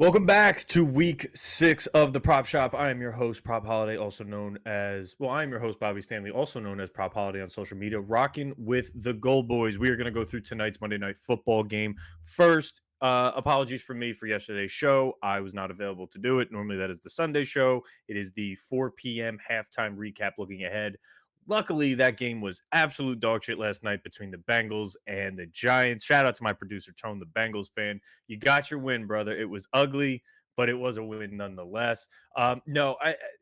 Welcome back to week 6 of the Prop Shop. I am your host, PropHolliday, also known as, I am your host, Bobby Stanley, also known as PropHolliday on social media, rocking with the GoldBoys. We are going to go through tonight's Monday Night Football game. First, apologies from me for yesterday's show. I was not available to do it. Normally, that is the Sunday show. It is the 4 p.m. halftime recap looking ahead. Luckily, that game was absolute dog shit last night between the Bengals and the Giants. Shout out to my producer, Tone, the Bengals fan. You got your win, brother. It was ugly, but it was a win nonetheless. No,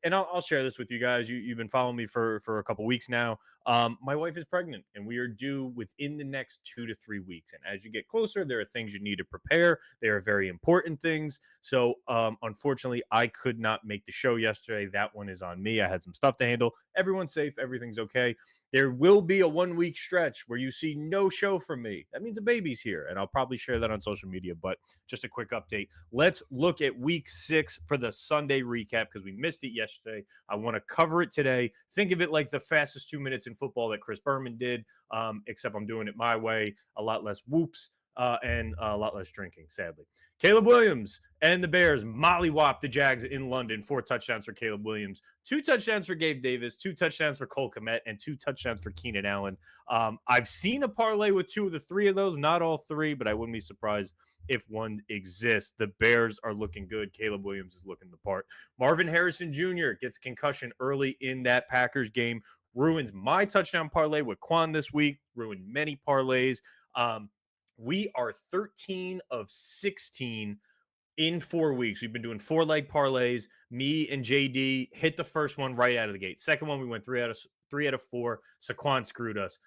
I'll share this with you guys. You've been following me for a couple weeks now. My wife is pregnant, and we are due within the next 2 to 3 weeks. And as you get closer, there are things you need to prepare. They are very important things. So, unfortunately, I could not make the show yesterday. That one is on me. I had some stuff to handle. Everyone's safe. Everything's okay. There will be a 1 week stretch where you see no show from me. That means a baby's here, and I'll probably share that on social media. But just a quick update. Let's look at week 6 for the Sunday recap because we missed it yesterday. I want to cover it today. Think of it like the fastest 2 minutes in football that Chris Berman did, except I'm doing it my way. A lot less whoops. And a lot less drinking, sadly. Caleb Williams and the Bears mollywopped the Jags in London. 4 touchdowns for Caleb Williams, 2 touchdowns for Gabe Davis, 2 touchdowns for Cole Kmet, and 2 touchdowns for Keenan Allen. I've seen a parlay with 2 of the 3 of those, not all 3, but I wouldn't be surprised if one exists. The Bears are looking good. Caleb Williams is looking the part. Marvin Harrison Jr. gets concussion early in that Packers game. Ruins my touchdown parlay with Quan this week. Ruined many parlays. We are 13 of 16 in 4 weeks. We've been doing 4 leg parlays. Me and JD hit the first one right out of the gate. Second one, we went three out of 4. Saquon screwed us.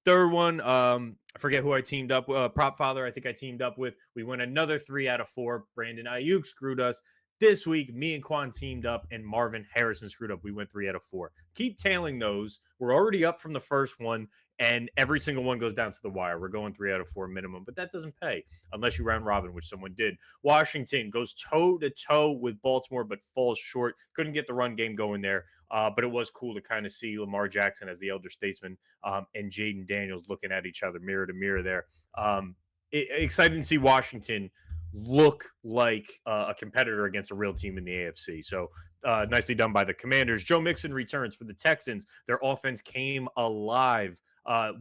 Third one, I forget who I teamed up with. Prop Father, I think I teamed up with. We went another 3 out of 4. Brandon Ayuk screwed us. This week, me and Quan teamed up, and Marvin Harrison screwed up. We went 3 out of 4. Keep tailing those. We're already up from the first one, and every single one goes down to the wire. We're going 3 out of 4 minimum, but that doesn't pay unless you round robin, which someone did. Washington goes toe-to-toe with Baltimore, but falls short. Couldn't get the run game going there, but it was cool to kind of see Lamar Jackson as the elder statesman and Jaden Daniels looking at each other mirror to mirror there. Excited to see Washington look like a competitor against a real team in the AFC. So nicely done by the Commanders. Joe Mixon returns for the Texans. Their offense came alive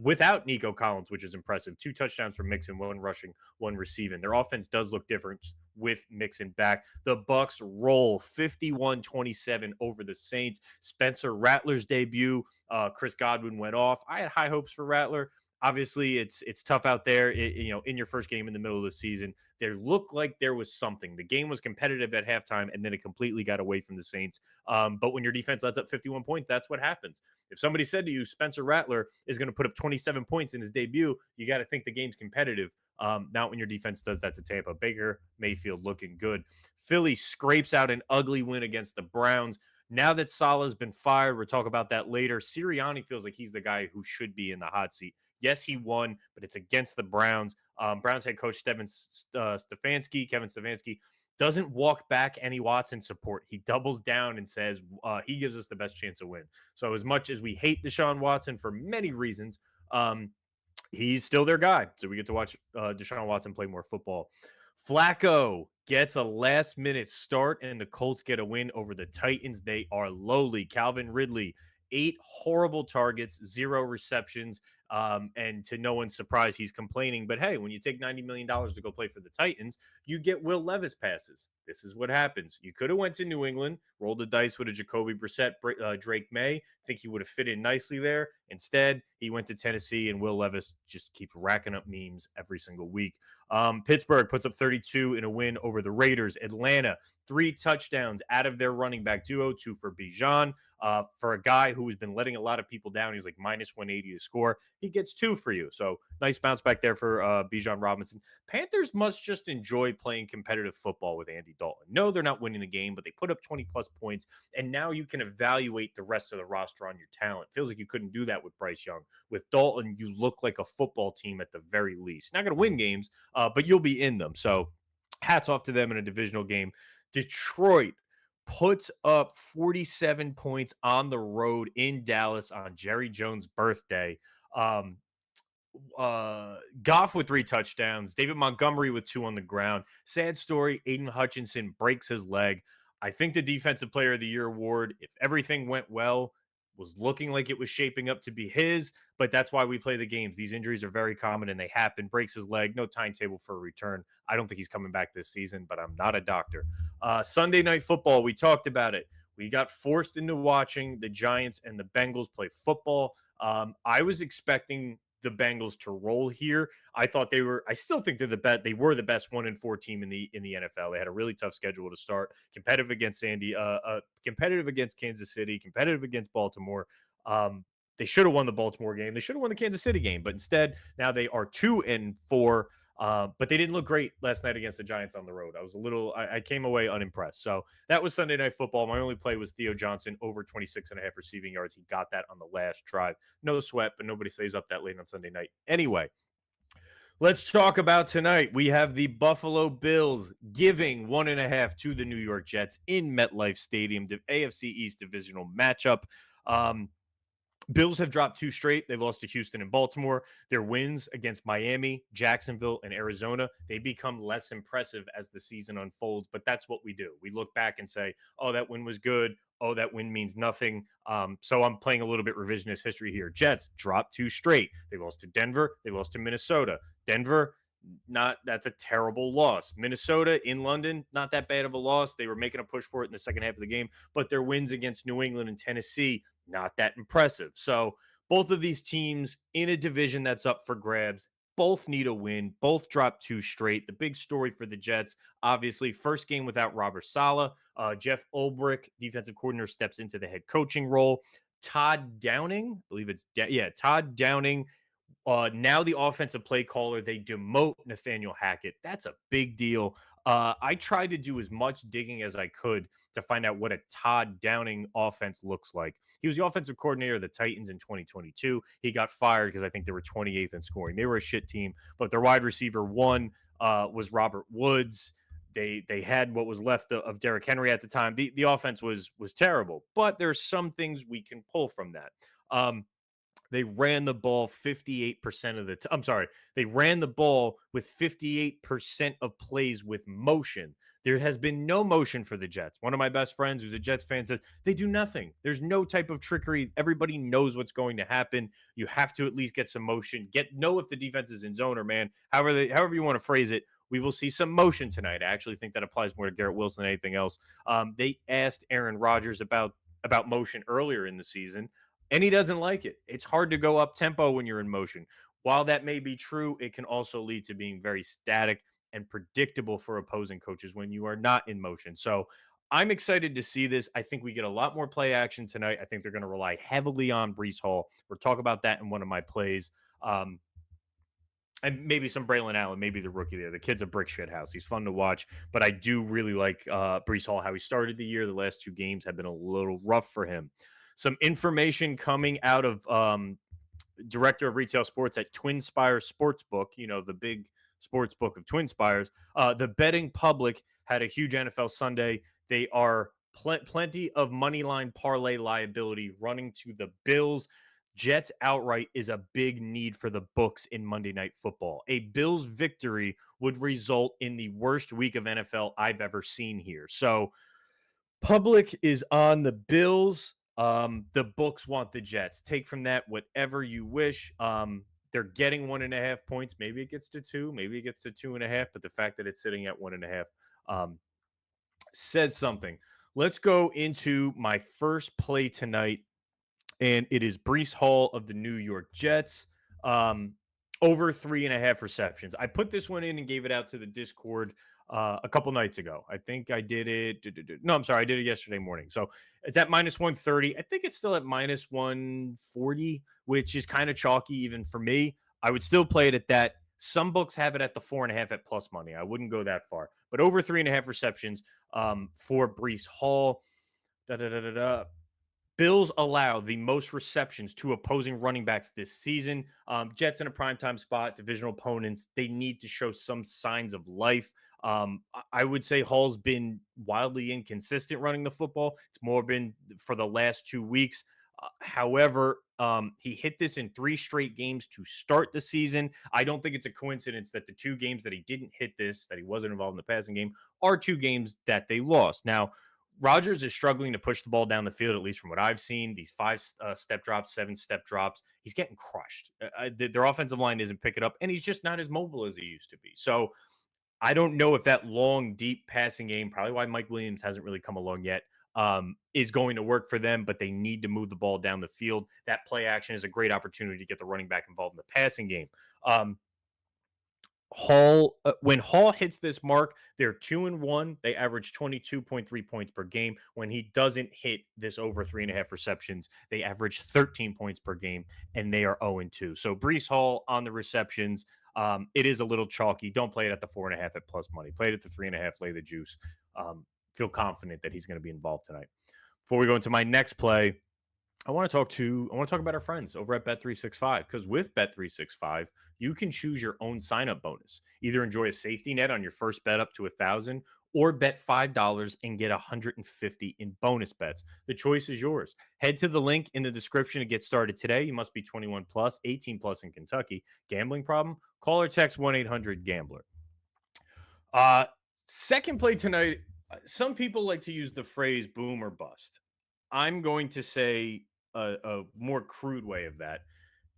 without Nico Collins, which is impressive. 2 touchdowns for Mixon, 1 rushing, 1 receiving. Their offense does look different with Mixon back. The Bucks roll 51-27 over the Saints. Spencer Rattler's debut. Chris Godwin went off. I had high hopes for Rattler. Obviously, it's tough out there. In your first game in the middle of the season, there looked like there was something. The game was competitive at halftime, and then it completely got away from the Saints. But when your defense lets up 51 points, that's what happens. If somebody said to you, Spencer Rattler is going to put up 27 points in his debut, you got to think the game's competitive. Not when your defense does that to Tampa. Baker Mayfield looking good. Philly scrapes out an ugly win against the Browns. Now that Salah's been fired, we'll talk about that later. Sirianni feels like he's the guy who should be in the hot seat. Yes, he won, but it's against the Browns. Browns head coach Kevin Stefanski, doesn't walk back any Watson support. He doubles down and says he gives us the best chance to win. So as much as we hate Deshaun Watson for many reasons, he's still their guy. So we get to watch Deshaun Watson play more football. Flacco gets a last-minute start, and the Colts get a win over the Titans. They are lowly. Calvin Ridley, 8 horrible targets, 0 receptions, and to no one's surprise, he's complaining. But hey, when you take $90 million to go play for the Titans, you get Will Levis passes. This is what happens. You could have went to New England, rolled the dice with a Jacoby Brissett, Drake May. Think he would have fit in nicely there. Instead, he went to Tennessee, and Will Levis just keeps racking up memes every single week. Pittsburgh puts up 32 in a win over the Raiders. Atlanta, 3 touchdowns out of their running back duo, 2 for Bijan. For a guy who has been letting a lot of people down, he's like minus 180 to score. He gets 2 for you. So nice bounce back there for Bijan Robinson. Panthers must just enjoy playing competitive football with Andy Dalton. No, they're not winning the game, but they put up 20-plus points, and now you can evaluate the rest of the roster on your talent. Feels like you couldn't do that with Bryce Young. With Dalton, you look like a football team at the very least. Not going to win games, but you'll be in them. So hats off to them in a divisional game. Detroit puts up 47 points on the road in Dallas on Jerry Jones' birthday. Goff with 3 touchdowns, David Montgomery with 2 on the ground. Sad story, Aiden Hutchinson breaks his leg. I think the Defensive Player of the Year award, if everything went well, was looking like it was shaping up to be his, but that's why we play the games. These injuries are very common and they happen. Breaks his leg, no timetable for a return. I don't think he's coming back this season, but I'm not a doctor. Sunday Night Football, we talked about it. We got forced into watching the Giants and the Bengals play football. I was expecting the Bengals to roll here. I thought they were. I still think they were the best 1-4 team in the NFL. They had a really tough schedule to start. Competitive against competitive against Kansas City, competitive against Baltimore. They should have won the Baltimore game. They should have won the Kansas City game, but instead now they are 2-4. But they didn't look great last night against the Giants on the road. I came away unimpressed. So that was Sunday Night Football. My only play was Theo Johnson over 26.5 receiving yards. He got that on the last drive. No sweat, but nobody stays up that late on Sunday night. Anyway, let's talk about tonight. We have the Buffalo Bills giving 1.5 to the New York Jets in MetLife Stadium, the AFC East divisional matchup. Bills have dropped 2 straight. They lost to Houston and Baltimore. Their wins against Miami, Jacksonville, and Arizona, they become less impressive as the season unfolds, but that's what we do. We look back and say, oh, that win was good. Oh, that win means nothing. So I'm playing a little bit revisionist history here. Jets dropped 2 straight. They lost to Denver. They lost to Minnesota. Denver, that's a terrible loss. Minnesota in London, not that bad of a loss. They were making a push for it in the second half of the game, but their wins against New England and Tennessee, not that impressive. So both of these teams in a division that's up for grabs, both need a win, both dropped 2 straight. The big story for the Jets, obviously, first game without Robert Saleh. Jeff Ulbrich, defensive coordinator, steps into the head coaching role. Todd Downing, I believe Todd Downing, now the offensive play caller, they demote Nathaniel Hackett. That's a big deal. I tried to do as much digging as I could to find out what a Todd Downing offense looks like. He was the offensive coordinator of the Titans in 2022. He got fired because I think they were 28th in scoring. They were a shit team, but their wide receiver one was Robert Woods. They had what was left of Derrick Henry at the time. The offense was terrible, but there's some things we can pull from that. They ran the ball 58% of the I'm sorry. They ran the ball with 58% of plays with motion. There has been no motion for the Jets. One of my best friends who's a Jets fan says they do nothing. There's no type of trickery. Everybody knows what's going to happen. You have to at least get some motion. Know if the defense is in zone or man. However you want to phrase it. We will see some motion tonight. I actually think that applies more to Garrett Wilson than anything else. They asked Aaron Rodgers about motion earlier in the season, and he doesn't like it. It's hard to go up tempo when you're in motion. While that may be true, it can also lead to being very static and predictable for opposing coaches when you are not in motion. So I'm excited to see this. I think we get a lot more play action tonight. I think they're going to rely heavily on Breece Hall. We'll talk about that in one of my plays. And maybe some Braylon Allen, maybe the rookie there. The kid's a brick shit house. He's fun to watch, but I do really like Breece Hall, how he started the year. The last 2 games have been a little rough for him. Some information coming out of director of retail sports at Twin Spires Sportsbook, the big sports book of Twin Spires. The betting public had a huge NFL Sunday. They are plenty of money line parlay liability running to the Bills. Jets outright is a big need for the books in Monday Night Football. A Bills victory would result in the worst week of NFL I've ever seen here. So public is on the Bills. The books want the Jets. Take from that whatever you wish. They're getting 1.5 points. Maybe it gets to 2. Maybe it gets to 2.5. But the fact that it's sitting at 1.5 says something. Let's go into my first play tonight. And it is Breece Hall of the New York Jets, over 3.5 receptions. I put this one in and gave it out to the Discord a couple nights ago. I think I did it. No, I'm sorry. I did it yesterday morning. So it's at minus 130. I think it's still at minus 140, which is kind of chalky even for me. I would still play it at that. Some books have it at the 4.5 at plus money. I wouldn't go that far, but over 3.5 receptions for Breece Hall. Bills allow the most receptions to opposing running backs this season. Jets in a primetime spot, divisional opponents, they need to show some signs of life. I would say Hall's been wildly inconsistent running the football. It's more been for the last 2 weeks. However, he hit this in 3 straight games to start the season. I don't think it's a coincidence that the 2 games that he didn't hit this, that he wasn't involved in the passing game, are 2 games that they lost. Now, Rodgers is struggling to push the ball down the field, at least from what I've seen. These 5 step drops, 7 step drops, he's getting crushed. Their offensive line isn't picking up, and he's just not as mobile as he used to be. So I don't know if that long, deep passing game, probably why Mike Williams hasn't really come along yet, is going to work for them, but they need to move the ball down the field. That play action is a great opportunity to get the running back involved in the passing game. When Hall hits this mark, they're 2-1. They average 22.3 points per game. When he doesn't hit this over 3.5 receptions, they average 13 points per game, and they are 0-2. So Brees Hall on the receptions, it is a little chalky. Don't play it at the 4.5 at plus money. Play it at the 3.5. Lay the juice. Feel confident that he's going to be involved tonight. Before we go into my next play, I want to talk about our friends over at Bet365, because with Bet365, you can choose your own sign-up bonus. Either enjoy a safety net on your first bet up to 1,000, or bet $5 and get 150 in bonus bets. The choice is yours. Head to the link in the description to get started today. You must be 21 plus, 18 plus in Kentucky. Gambling problem? Call or text 1-800-GAMBLER. Uh, Second play tonight. Some people like to use the phrase boom or bust. I'm going to say a more crude way of that: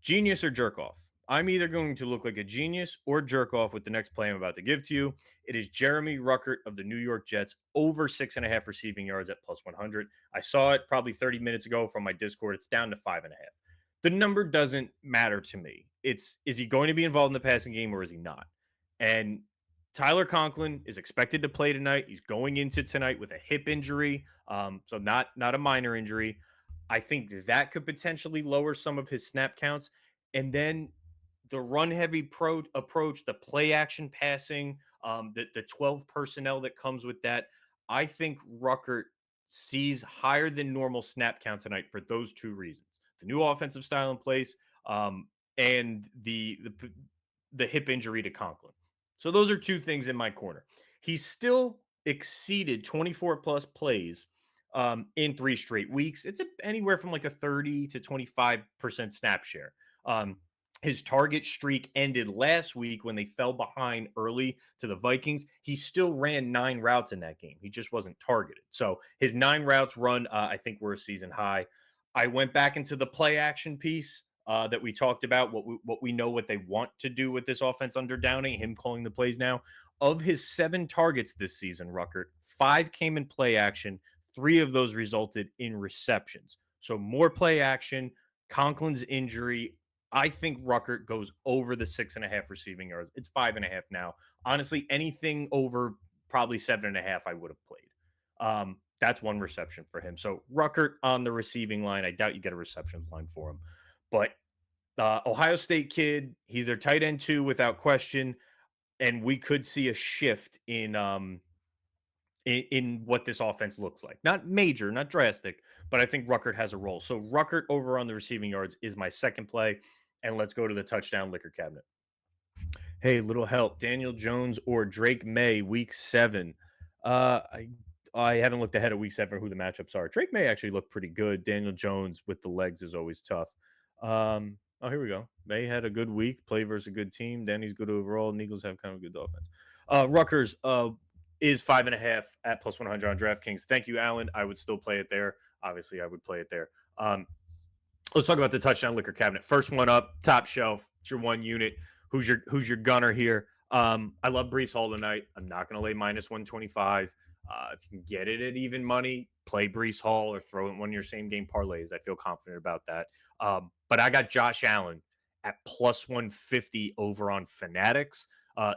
genius or jerk off. I'm either going to look like a genius or jerk off with the next play I'm about to give to you. It is Jeremy Ruckert of the New York Jets over 6.5 receiving yards at plus 100. I saw it probably 30 minutes ago from my Discord. It's down to 5.5. The number doesn't matter to me. Is he going to be involved in the passing game or is he not? And Tyler Conklin is expected to play tonight. He's going into tonight with a hip injury, so not a minor injury. I think that could potentially lower some of his snap counts. And then the run heavy approach, the play action passing, the 12 personnel that comes with that. I think Ruckert sees higher than normal snap count tonight for those 2 reasons: the new offensive style in place, and the hip injury to Conklin. So those are 2 things in my corner. He still exceeded 24 plus plays in 3 straight weeks. It's anywhere from like a 30 to 25% snap share. His target streak ended last week when they fell behind early to the Vikings. He still ran 9 routes in that game. He just wasn't targeted. So his 9 routes run, I think, were a season high. I went back into the play action piece that we talked about, what we know what they want to do with this offense under Downey, him calling the plays now. Of his 7 targets this season, Ruckert, 5 came in play action. 3 of those resulted in receptions. So more play action. Conklin's injury, I think Ruckert goes over the 6.5 receiving yards. It's 5.5 now. Honestly, anything over probably 7.5, I would have played. That's 1 reception for him. So Ruckert on the receiving line. I doubt you get a reception line for him. But Ohio State kid, he's their tight end 2 without question. And we could see a shift in what this offense looks like. Not major, not drastic, but I think Ruckert has a role. So Ruckert over on the receiving yards is my second play. And let's go to the touchdown liquor cabinet. Hey, little help. Daniel Jones or Drake May, week 7. I haven't looked ahead at week 7 who the matchups are. Drake May actually looked pretty good. Daniel Jones with the legs is always tough. Here we go. May had a good week. Play versus a good team. Danny's good overall. And Eagles have kind of a good offense. Rutgers is 5.5 at plus 100 on DraftKings. Thank you, Alan. I would still play it there. Obviously, I would play it there. Let's talk about the touchdown liquor cabinet. First one up, top shelf. It's your 1 unit. Who's your gunner here? I love Brees Hall tonight. I'm not going to lay minus 125. If you can get it at even money, play Brees Hall or throw in one of your same game parlays. I feel confident about that. But I got Josh Allen at plus 150 over on Fanatics.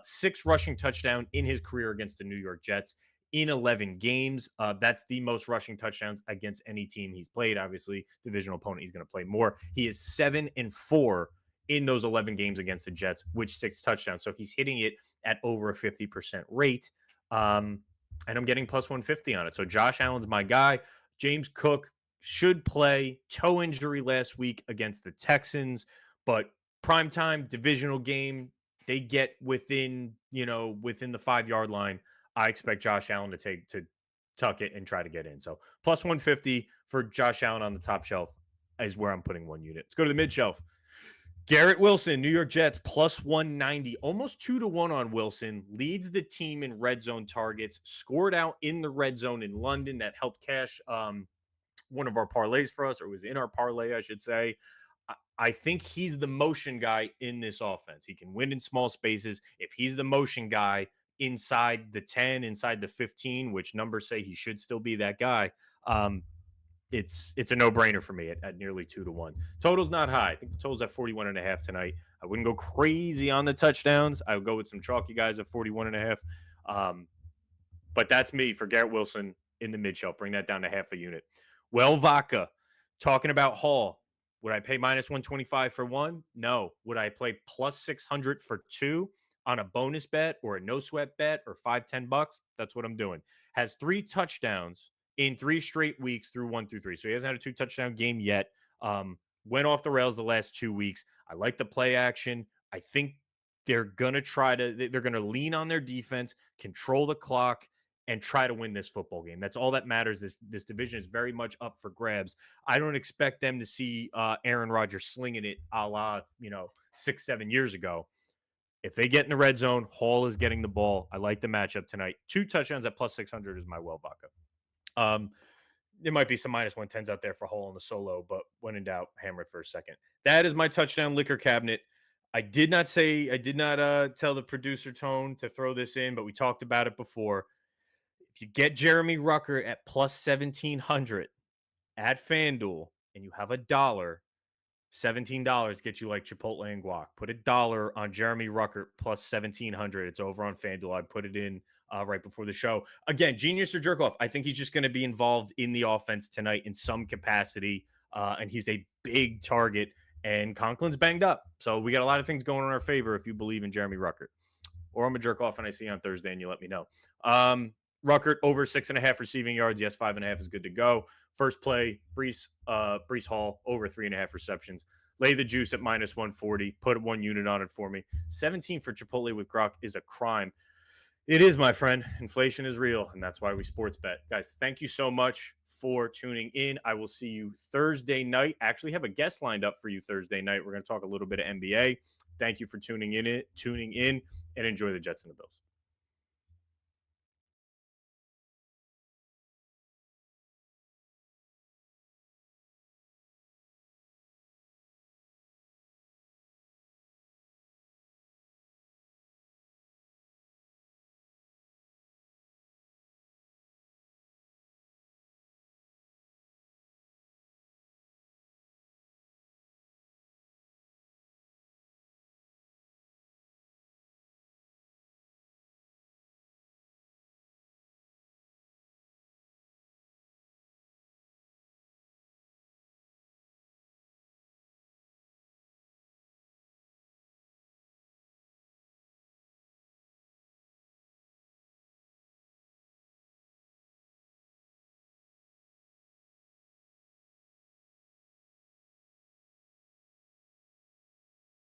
6 rushing touchdown in his career against the New York Jets in 11 games. That's the most rushing touchdowns against any team he's played. Obviously, divisional opponent, he's going to play more. He is 7-4 in those 11 games against the Jets, which 6 touchdowns. So he's hitting it at over a 50% rate. And I'm getting plus 150 on it. So Josh Allen's my guy. James Cook should play. Toe injury last week against the Texans, but primetime divisional game, they get within the 5-yard line. I expect Josh Allen to tuck it and try to get in. So plus 150 for Josh Allen on the top shelf. is where I'm putting 1 unit. Let's go to the mid shelf. Garrett Wilson, New York Jets, plus 190, almost 2-1 on Wilson, leads the team in red zone targets, scored out in the red zone in London. That helped cash one of our parlays for us, or was in our parlay, I should say. I think he's the motion guy in this offense. He can win in small spaces. If he's the motion guy inside the 10, inside the 15, which numbers say he should still be that guy, it's a no-brainer for me at nearly 2-1. Total's not high. I think the total's at 41.5 tonight. I wouldn't go crazy on the touchdowns. I would go with some chalky guys at 41.5. But that's me for Garrett Wilson in the mid shelf. Bring that down to half a unit. Well, Vaca, talking about Hall. Would I pay minus 125 for one? No. Would I play plus 600 for two on a bonus bet or a no sweat bet or $5-10? That's what I'm doing. Has 3 touchdowns in 3 straight weeks through 1 through 3. So he hasn't had a 2 touchdown game yet. Went off the rails the last 2 weeks. I like the play action. I think they're going to lean on their defense, control the clock, and try to win this football game. That's all that matters. This division is very much up for grabs. I don't expect them to see Aaron Rodgers slinging it a la, 6-7 years ago. If they get in the red zone, Hall is getting the ball. I like the matchup tonight. 2 touchdowns at plus 600 is my well vodka. There might be some minus 110s out there for Hall in the solo, but when in doubt, hammer it for a second. That is my touchdown liquor cabinet. I did not tell the producer Tone to throw this in, but we talked about it before. If you get Jeremy Rucker at plus 1,700 at FanDuel and you have $1, $17 gets you like Chipotle and guac. Put $1 on Jeremy Rucker plus 1,700. It's over on FanDuel. I put it in right before the show. Again, genius or jerk off. I think he's just going to be involved in the offense tonight in some capacity, and he's a big target. And Conklin's banged up, so we got a lot of things going in our favor if you believe in Jeremy Rucker. Or I'm a jerk off and I see you on Thursday and you let me know. Ruckert over 6.5 receiving yards. Yes, 5.5 is good to go. First play, Breece Hall over 3.5 receptions. Lay the juice at minus 140. Put 1 unit on it for me. 17 for Chipotle with Grok is a crime. It is, my friend. Inflation is real, and that's why we sports bet. Guys, thank you so much for tuning in. I will see you Thursday night. Actually have a guest lined up for you Thursday night. We're going to talk a little bit of NBA. Thank you for tuning in, and enjoy the Jets and the Bills.